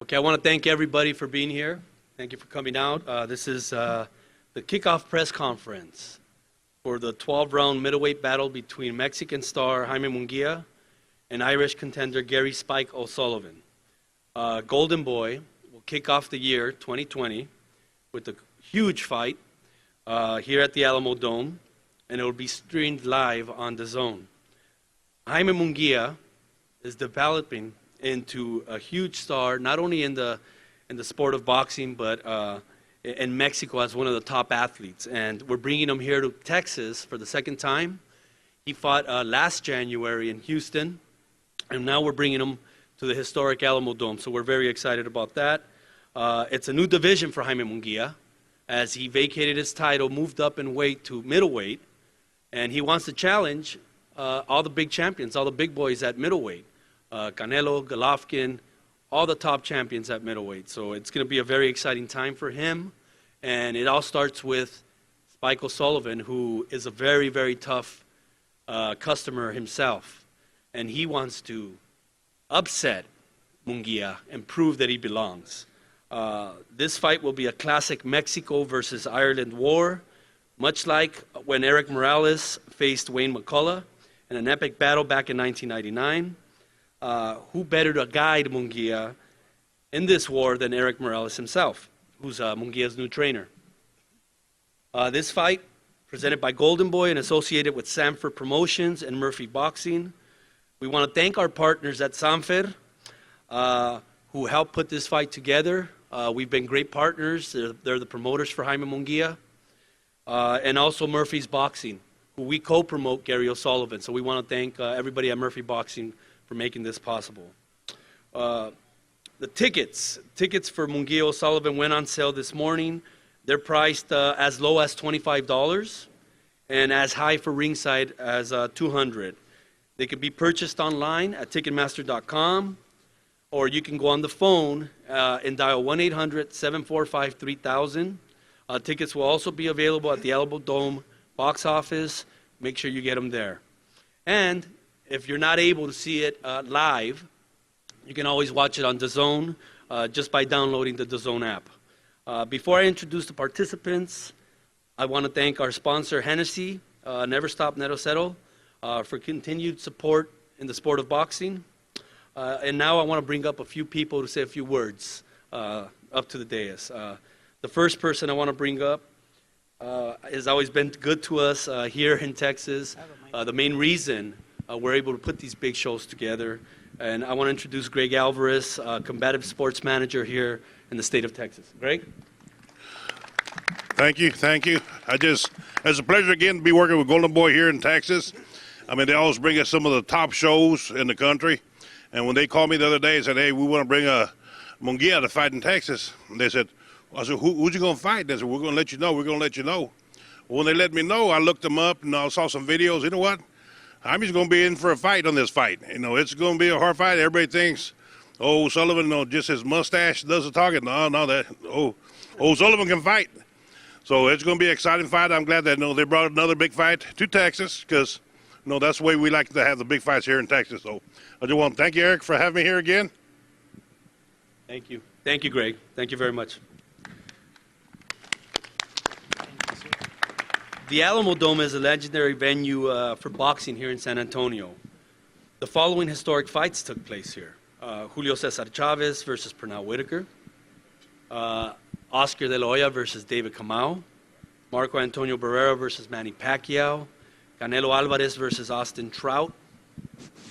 Okay, I want to thank everybody for being here. Thank you for coming out. This is the kickoff press conference for the 12-round middleweight battle between Mexican star Jaime Munguia and Irish contender Gary Spike O'Sullivan. Golden Boy will kick off the year 2020 with a huge fight here at the Alamo Dome, and it will be streamed live on DAZN. Jaime Munguia is developing into a huge star, not only in the sport of boxing, but in Mexico as one of the top athletes. And we're bringing him here to Texas for the second time. He fought last January in Houston, and now we're bringing him to the historic Alamo Dome. So we're very excited about that. It's a new division for Jaime Munguia, as he vacated his title, moved up in weight to middleweight, and he wants to challenge all the big champions, all the big boys at middleweight. Canelo, Golovkin, all the top champions at middleweight. So it's going to be a very exciting time for him. And it all starts with Spike O'Sullivan, who is a very, very tough customer himself. And he wants to upset Munguia and prove that he belongs. This fight will be a classic Mexico versus Ireland war, much like when Erik Morales faced Wayne McCullough in an epic battle back in 1999. Who better to guide Munguia in this war than Erik Morales himself, who's Munguia's new trainer. This fight, presented by Golden Boy and associated with Sanford Promotions and Murphy Boxing. We want to thank our partners at Sanford who helped put this fight together. We've been great partners. They're the promoters for Jaime Munguia. And also Murphy's Boxing, who we co-promote Gary O'Sullivan. So we want to thank everybody at Murphy Boxing for making this possible. The tickets for Munguia O'Sullivan went on sale this morning. They're priced as low as $25 and as high for ringside as $200. They can be purchased online at Ticketmaster.com, or you can go on the phone and dial 1-800-745-3000. Tickets will also be available at the Alamo Dome box office. Make sure you get them there. And if you're not able to see it live, you can always watch it on DAZN just by downloading the DAZN app. Before I introduce the participants, I want to thank our sponsor, Hennessy, Never Stop, Never Settle, for continued support in the sport of boxing. And now I want to bring up a few people to say a few words up to the dais. The first person I want to bring up has always been good to us here in Texas. The main reason we're able to put these big shows together. And I want to introduce Greg Alvarez, combative sports manager here in the state of Texas. Greg? Thank you. It's a pleasure again to be working with Golden Boy here in Texas. I mean, they always bring us some of the top shows in the country. And when they called me the other day and said, hey, we want to bring Munguia to fight in Texas, and they said, I said, who's you going to fight? They said, we're going to let you know. Well, when they let me know, I looked them up and I saw some videos. You know what? Jaime's going to be in for a fight on this fight. You know, it's going to be a hard fight. Everybody thinks, Sullivan, just his mustache does the talking. No, Sullivan can fight. So it's going to be an exciting fight. I'm glad that they brought another big fight to Texas, because that's the way we like to have the big fights here in Texas. So I just want to thank you, Erik, for having me here again. Thank you. Thank you, Greg. Thank you very much. The Alamo Dome is a legendary venue for boxing here in San Antonio. The following historic fights took place here. Julio Cesar Chavez versus Pernell Whitaker. Oscar De La Hoya versus David Kamau. Marco Antonio Barrera versus Manny Pacquiao. Canelo Alvarez versus Austin Trout.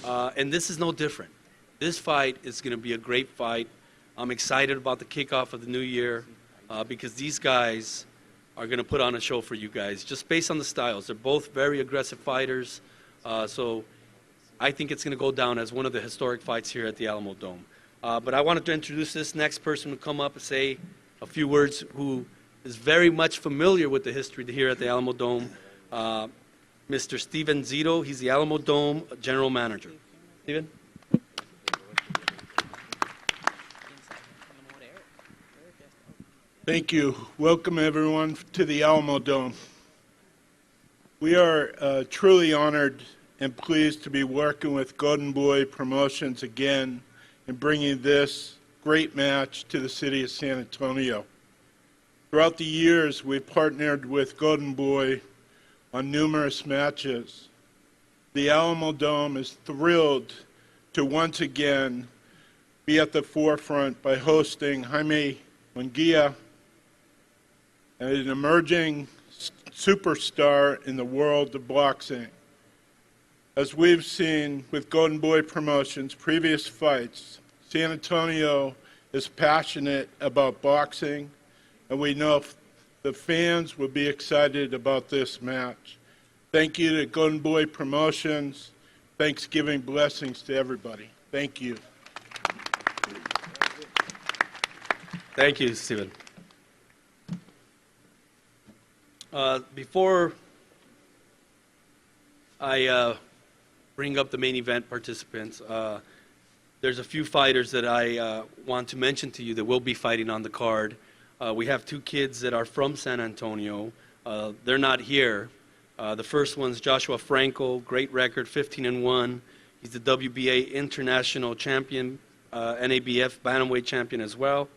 And this is no different. This fight is going to be a great fight. I'm excited about the kickoff of the new year because these guys are going to put on a show for you guys, just based on the styles. They're both very aggressive fighters, so I think it's going to go down as one of the historic fights here at the Alamo Dome. But I wanted to introduce this next person to come up and say a few words, who is very much familiar with the history here at the Alamo Dome, Mr. Steven Zito. He's the Alamo Dome General Manager. Steven? Thank you. Welcome, everyone, to the Alamo Dome. We are truly honored and pleased to be working with Golden Boy Promotions again and bringing this great match to the city of San Antonio. Throughout the years, we've partnered with Golden Boy on numerous matches. The Alamo Dome is thrilled to once again be at the forefront by hosting Jaime Munguia, an emerging superstar in the world of boxing. As we've seen with Golden Boy Promotions' previous fights, San Antonio is passionate about boxing, and we know the fans will be excited about this match. Thank you to Golden Boy Promotions. Thanksgiving blessings to everybody. Thank you. Thank you, Stephen. Before I bring up the main event participants, there's a few fighters that I want to mention to you that will be fighting on the card. We have two kids that are from San Antonio. They're not here. The first one's Joshua Franco, great record, 15-1. He's the WBA international champion, NABF bantamweight champion as well.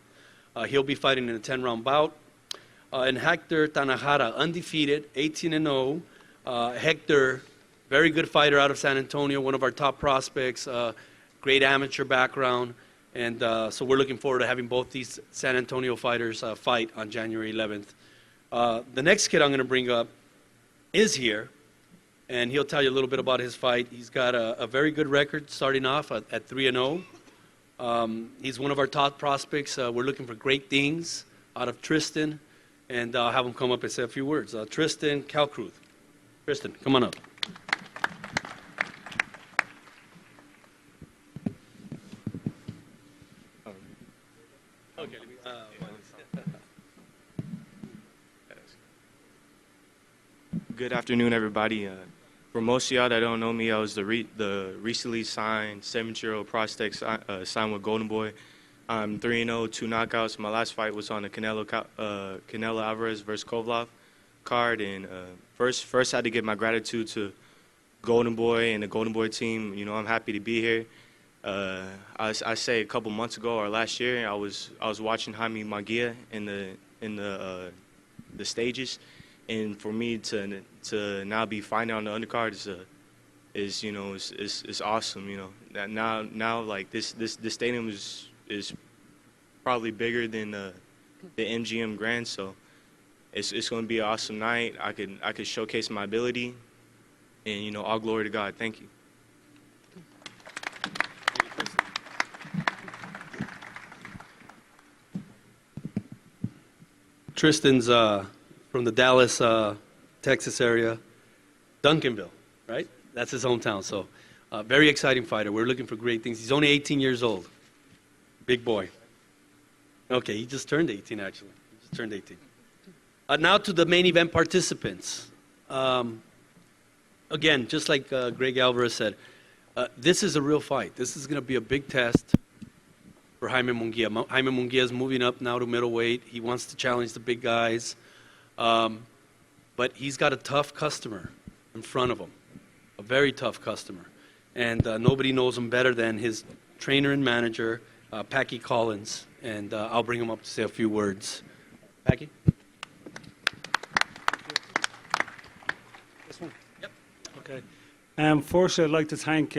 He'll be fighting in a 10-round bout. And Hector Tanajara, undefeated, 18-0. Hector, very good fighter out of San Antonio, one of our top prospects, great amateur background. And so we're looking forward to having both these San Antonio fighters fight on January 11th. The next kid I'm going to bring up is here, and he'll tell you a little bit about his fight. He's got a very good record starting off at 3-0. He's one of our top prospects. We're looking for great things out of Tristan, and I'll have him come up and say a few words. Tristan Kalkruth. Tristan, come on up. Good afternoon, everybody. For most of y'all that don't know me, I was the recently signed 17-year-old prospect signed with Golden Boy. I'm 3-0, 2 knockouts. My last fight was on the Canelo Alvarez versus Kovalev card, and first I had to give my gratitude to Golden Boy and the Golden Boy team. You know, I'm happy to be here. I say a couple months ago or last year, I was watching Jaime Munguia in the stages. And for me to now be fighting on the undercard is awesome. You know, that now like this stadium is probably bigger than the MGM Grand, so it's going to be an awesome night. I could showcase my ability, and all glory to God. Thank you. Tristan's from the Dallas, Texas area, Duncanville, right? That's his hometown. So, very exciting fighter. We're looking for great things. He's only 18 years old. Big boy. Okay, he just turned 18, actually. He just turned 18. Now to the main event participants. Again, just like Greg Alvarez said, this is a real fight. This is going to be a big test for Jaime Munguia. Jaime Munguia is moving up now to middleweight. He wants to challenge the big guys. But he's got a tough customer in front of him, a very tough customer. And nobody knows him better than his trainer and manager, Packy Collins. And I'll bring him up to say a few words. Packy? This one? Yep. Okay. First, I'd like to thank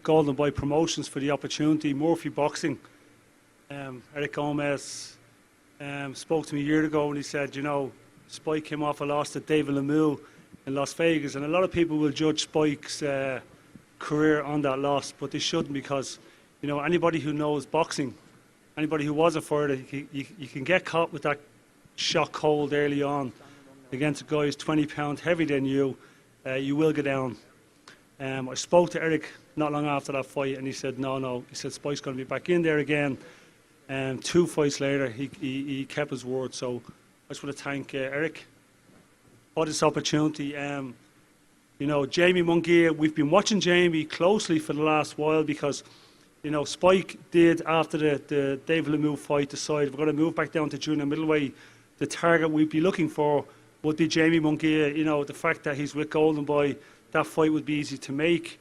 Golden Boy Promotions for the opportunity, Murphy Boxing. Erik Gomez spoke to me a year ago and he said, Spike came off a loss to David Lemieux in Las Vegas, and a lot of people will judge Spike's career on that loss, but they shouldn't, because anybody who knows boxing, anybody who was a fighter, you can get caught with that shot cold early on against a guy who's 20 pounds heavier than you. You will go down. I spoke to Erik not long after that fight, and he said, no. He said Spike's going to be back in there again. 2 fights later, he kept his word. So I just want to thank Erik for this opportunity. Jaime Munguia, we've been watching Jaime closely for the last while because, Spike did, after the David Lemieux fight, decide we're going to move back down to junior middleweight. The target we'd be looking for would be Jaime Munguia. The fact that he's with Golden Boy, that fight would be easy to make.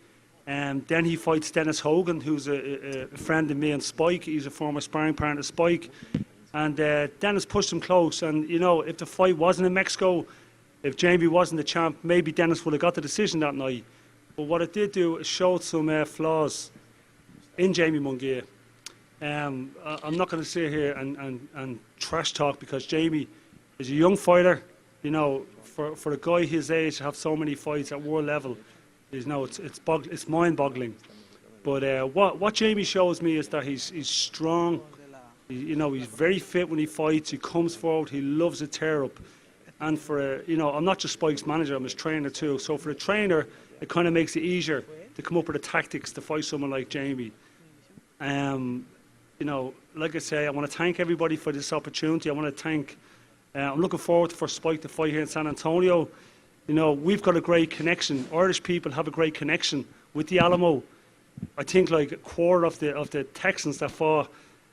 Then he fights Dennis Hogan, who's a friend of me and Spike. He's a former sparring partner of Spike. And Dennis pushed him close. And, you know, if the fight wasn't in Mexico, if Jamie wasn't the champ, maybe Dennis would have got the decision that night. But what it did do, it showed some flaws in Jaime Munguia. I'm not going to sit here and trash talk, because Jamie is a young fighter. You know, for a guy his age to have so many fights at world level, you know, it's mind-boggling. But what Jamie shows me is that he's strong. You know, he's very fit when he fights. He comes forward. He loves a tear-up. And you know, I'm not just Spike's manager, I'm his trainer too. So for a trainer, it kind of makes it easier to come up with the tactics to fight someone like Jamie. You know, like I say, I want to thank everybody for this opportunity. I want to thank, I'm looking forward for Spike to fight here in San Antonio. You know, we've got a great connection. Irish people have a great connection with the Alamo. I think like a quarter of the Texans that fought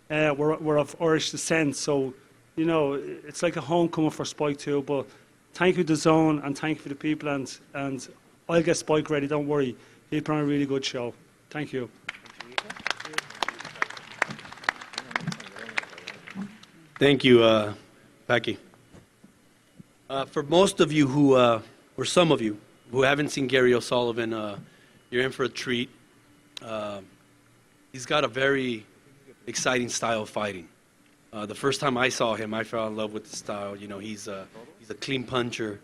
were of Irish descent. So, you know, it's like a homecoming for Spike too. But thank you to DAZN, and thank you for the people, and I'll get Spike ready, don't worry. He'll put on a really good show. Thank you. Thank you, Becky. For most of you who, or some of you who haven't seen Gary O'Sullivan, you're in for a treat. He's got a very exciting style of fighting. The first time I saw him, I fell in love with the style. You know, he's a clean puncher,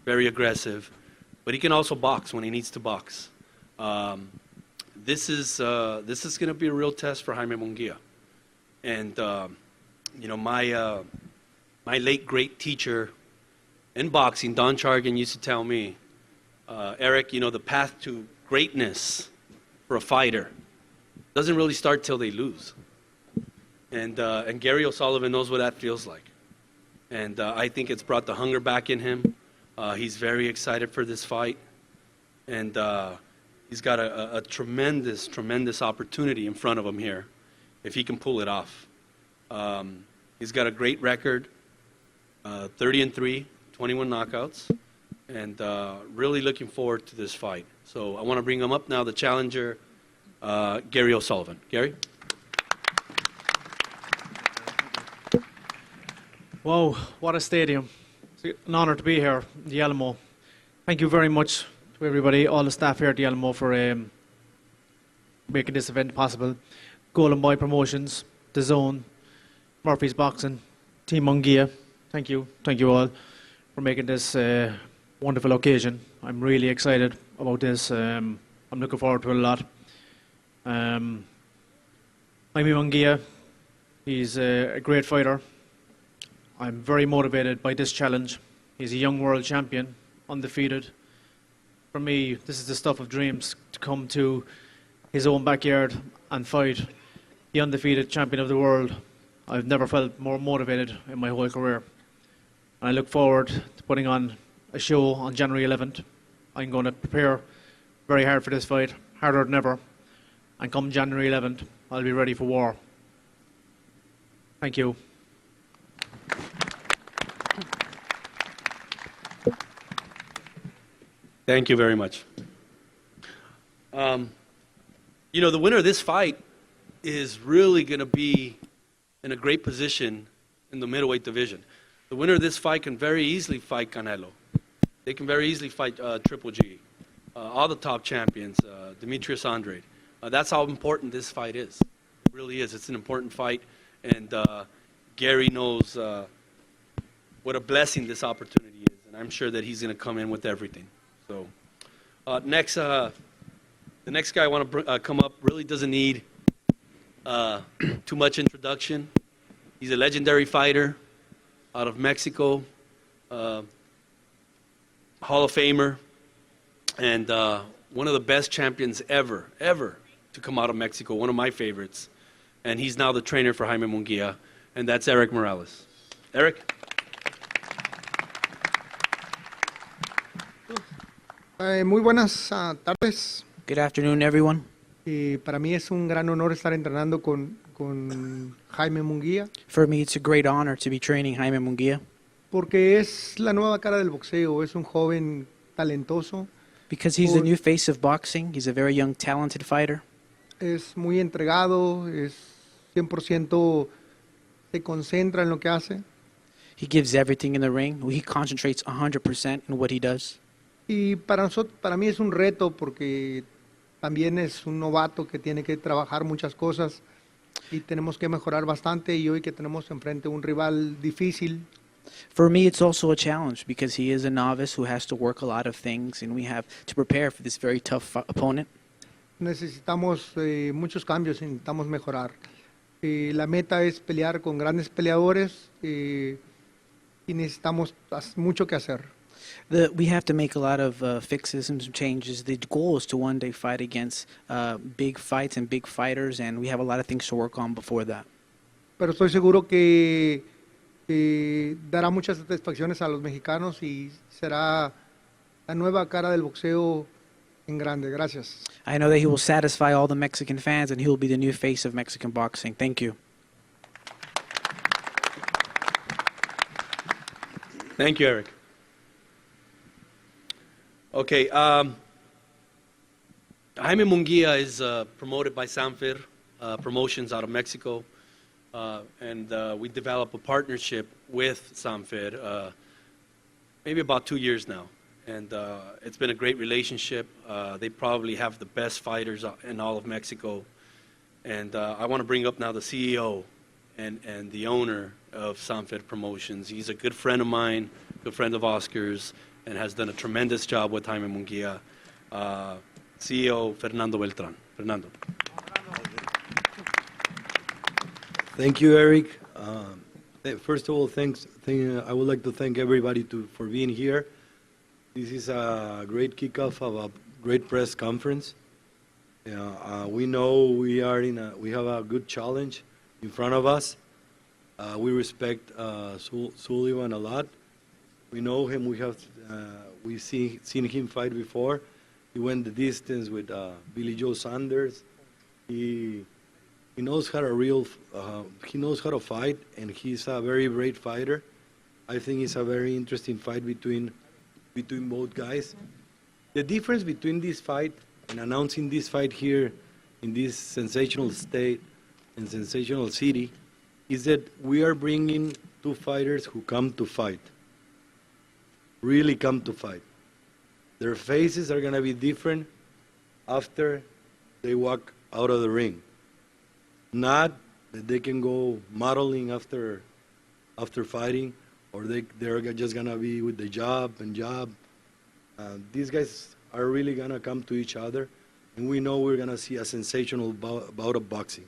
very aggressive, but he can also box when he needs to box. This is going to be a real test for Jaime Munguia. And you know, my late great teacher in boxing, Don Chargan, used to tell me, Erik, you know, the path to greatness for a fighter doesn't really start till they lose. And Gary O'Sullivan knows what that feels like. And I think it's brought the hunger back in him. He's very excited for this fight. And he's got a tremendous, tremendous opportunity in front of him here, if he can pull it off. He's got a great record, 30-3, 21 knockouts, and really looking forward to this fight. So I want to bring him up now, the challenger, Gary O'Sullivan. Gary? Wow, what a stadium. It's an honour to be here, the Alamo. Thank you very much to everybody, all the staff here at the Alamo, for making this event possible. Golden Boy Promotions, DAZN, Murphy's Boxing, Team Munguia. Thank you all for making this wonderful occasion. I'm really excited about this. I'm looking forward to it a lot. Jaime Munguia, he's a great fighter. I'm very motivated by this challenge. He's a young world champion, undefeated. For me, this is the stuff of dreams, to come to his own backyard and fight the undefeated champion of the world. I've never felt more motivated in my whole career. And I look forward to putting on a show on January 11th. I'm going to prepare very hard for this fight, harder than ever. And come January 11th, I'll be ready for war. Thank you. Thank you very much. You know, the winner of this fight is really going to be in a great position in the middleweight division. The winner of this fight can very easily fight Canelo. They can very easily fight Triple G, all the top champions, Demetrius Andrade. That's how important this fight is. It really is. It's an important fight, and Gary knows what a blessing this opportunity is, and I'm sure that he's going to come in with everything. So next, the next guy I want to come up really doesn't need too much introduction. He's a legendary fighter out of Mexico, Hall of Famer, and one of the best champions ever to come out of Mexico, one of my favorites. And he's now the trainer for Jaime Munguia, and that's Erik Morales. Erik? Muy buenas tardes. Good afternoon, everyone. Para mí es un gran honor estar entrenando con Jaime Munguia, For me, it's a great honor to be training Jaime Munguia porque es la nueva cara del boxeo. Es un joven talentoso, Because he's the new face of boxing. He's a very young, talented fighter. Es muy entregado, es 100% se concentra en lo que hace. He gives everything in the ring. He concentrates 100% in what he does. Y para nosotros, para mí es un reto porque también es un novato que tiene que trabajar muchas cosas y tenemos que mejorar bastante y hoy que tenemos enfrente un rival difícil, For me, it's also a challenge because he is a novice who has to work a lot of things, and we have to prepare for this very tough opponent. necesitamos muchos cambios, necesitamos mejorar. La meta es pelear con grandes peleadores y necesitamos mucho que hacer. We have to make a lot of fixes and some changes. The goal is to one day fight against big fights and big fighters, and we have a lot of things to work on before that. Pero estoy seguro que dará muchas satisfacciones a los mexicanos y será la nueva cara del boxeo en grande. Gracias. I know that he will satisfy all the Mexican fans, and he will be the new face of Mexican boxing. Thank you. Thank you, Erik. Okay, Jaime Munguia is promoted by Sanfer Promotions out of Mexico, and we developed a partnership with Sanfer maybe about 2 years now, and it's been a great relationship. They probably have the best fighters in all of Mexico, and I want to bring up now the CEO and the owner of Sanfer Promotions. He's a good friend of mine, good friend of Oscar's, and has done a tremendous job with Jaime Munguia. CEO Fernando Beltran. Fernando. Thank you, Erik. First of all, I would like to thank everybody for being here. This is a great kickoff of a great press conference. We know we have a good challenge in front of us. We respect Sullivan a lot. We know him. We've seen him fight before. He went the distance with Billy Joe Saunders. He knows how to fight, and he's a very great fighter. I think it's a very interesting fight between both guys. The difference between this fight and announcing this fight here in this sensational state and sensational city is that we are bringing two fighters who come to fight. Really come to fight. Their faces are going to be different after they walk out of the ring. Not that they can go modeling after fighting, or they're just going to be with the jab. These guys are really going to come to each other, and we know we're going to see a sensational bout of boxing.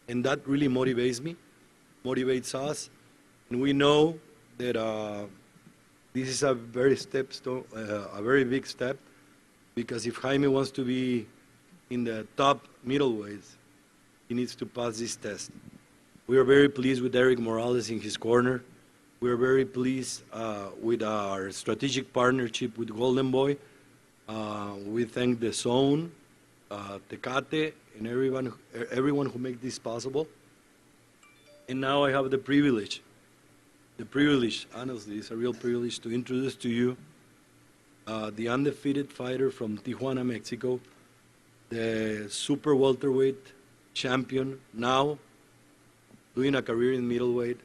And that really motivates me, motivates us, and we know that this is a very big step, because if Jaime wants to be in the top middleweights, he needs to pass this test. We are very pleased with Erik Morales in his corner. We are very pleased with our strategic partnership with Golden Boy. We thank the Zone, Tecate, and everyone who made this possible. And now I have the privilege, honestly, it's a real privilege to introduce to you the undefeated fighter from Tijuana, Mexico, the super welterweight champion, now doing a career in middleweight,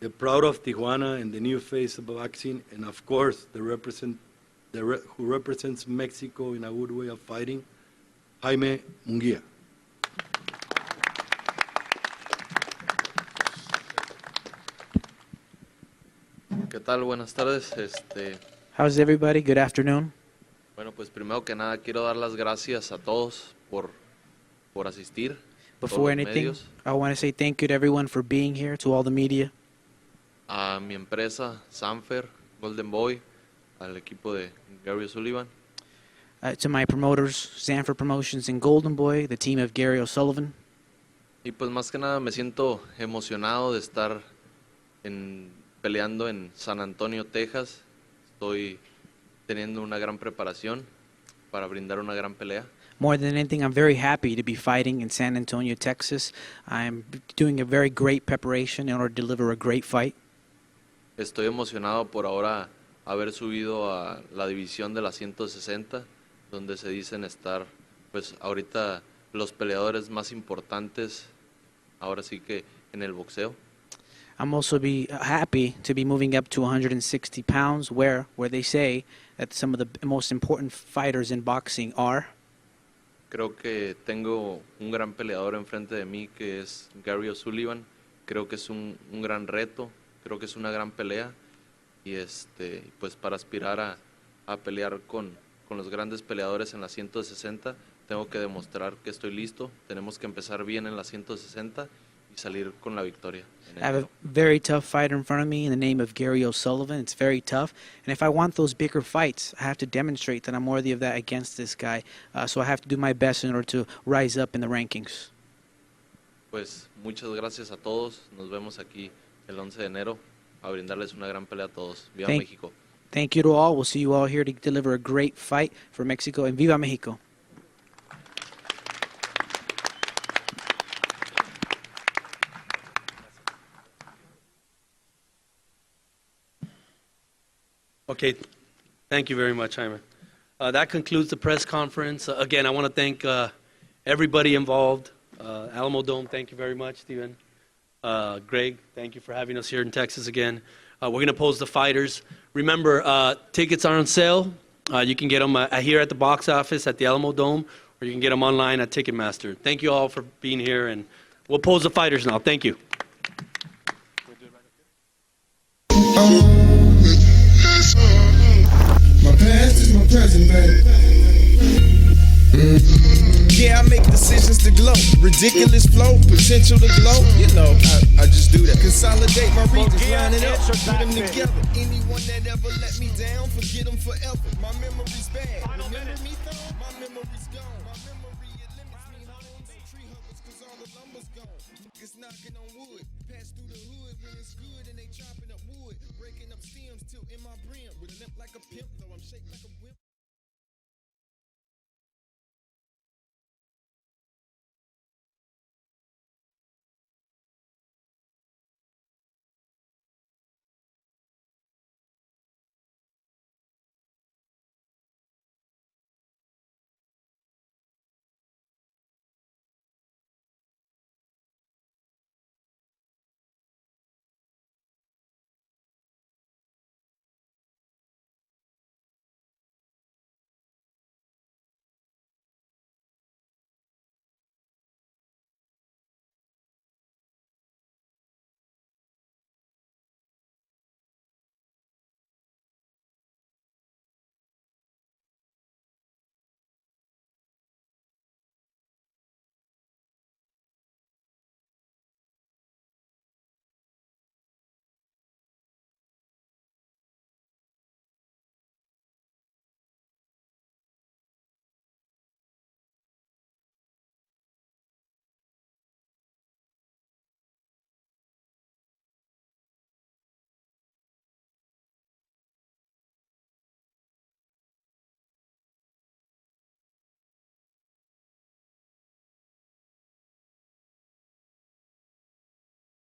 the proud of Tijuana and the new face of boxing, and of course, who represents Mexico in a good way of fighting, Jaime Munguia. ¿Qué tal? Buenas tardes. How's everybody? Good afternoon. Bueno, pues primero que nada quiero dar las gracias a todos por asistir. Before todos los anything, medios, I want to say thank you to everyone for being here, to all the media, a mi empresa Sanfer, Golden Boy, al equipo de Gary Sullivan, to my promoters, Sanford Promotions and Golden Boy, the team of Gary O'Sullivan. y pues más que nada me siento emocionado de estar peleando en San Antonio, Texas. Estoy teniendo una gran preparación para brindar una gran pelea. More than anything, I'm very happy to be fighting in San Antonio, Texas. I'm doing a very great preparation in order to deliver a great fight. Estoy emocionado por ahora haber subido a la división de las 160, donde se dicen estar, pues ahorita los peleadores más importantes, ahora sí que en el boxeo. I'm also be happy to be moving up to 160 pounds, where they say that some of the most important fighters in boxing are. Creo que tengo un gran peleador enfrente de mí que es Gary Sullivan. Creo que es un gran reto, creo que es una gran pelea y pues para aspirar a pelear con los grandes peleadores en la 160 tengo que demostrar que estoy listo. Tenemos que empezar bien en la 160 y salir con la victoria. I have a very tough fighter in front of me in the name of Gary O'Sullivan. It's very tough. And if I want those bigger fights, I have to demonstrate that I'm worthy of that against this guy. So I have to do my best in order to rise up in the rankings. Pues muchas gracias a todos. Nos vemos aquí el 11 de enero a brindarles una gran pelea a todos. Viva México. Thank you to all. We'll see you all here to deliver a great fight for Mexico. And Viva Mexico. Okay, thank you very much, Jaime. That concludes the press conference. Again, I want to thank everybody involved. Alamo Dome, thank you very much, Steven. Greg, thank you for having us here in Texas again. We're going to pose the fighters. Remember, tickets are on sale. You can get them here at the box office at the Alamo Dome, or you can get them online at Ticketmaster. Thank you all for being here, and we'll pose the fighters now. Thank you. My past is my present, baby. Yeah, I make decisions to glow. Ridiculous flow, potential to glow. You know, I just do that. Consolidate my regions, line it up, put them together. Anyone that ever let me down, forget them forever. My memory's bad. Remember me?